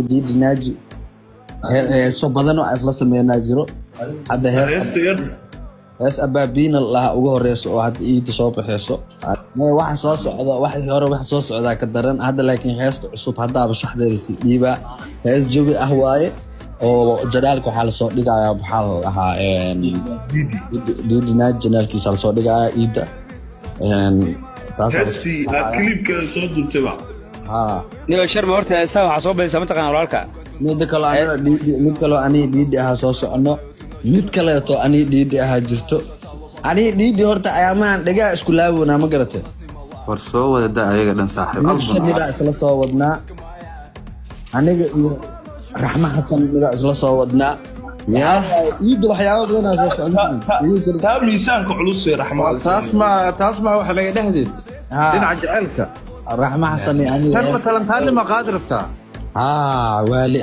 ديدي ناجي سو بدن oo isla sameeyna jiro hadda hees abaabiin Allah ugu horeyso oo hadda iida soo baxayso waxa soo socda wax soo socda ka daran hadda laakiin heesta cusub hadda shaxdeeda si dhiiba hees jawi ah waaye oo jadaalka waxa la soo dhigayaa waxa ahaa didi naaji janaalkiisa la soo dhigayaa iida taas clipka soo duubtay niyo sharma horta saa waxa soo baysa mataqaan walaalka mid kale ani dhiidi ah soo socono mid kale to ani dhiidi ah jirto ani dhiidi horta ayaamaan dhagaa isku laabona ma garatay war soo wada ayaga dhan saaxiib isla soo wadnaa aniga iyo raxma xasan mida isla soo wadnaa dhiidi waxyaabo badan soo socon taa miisaanka culus ee raxma taas ma wax laga dhahdid dhinaca jaceelka raxma xasan yani tan مثلا هل ما قادر بتاع والي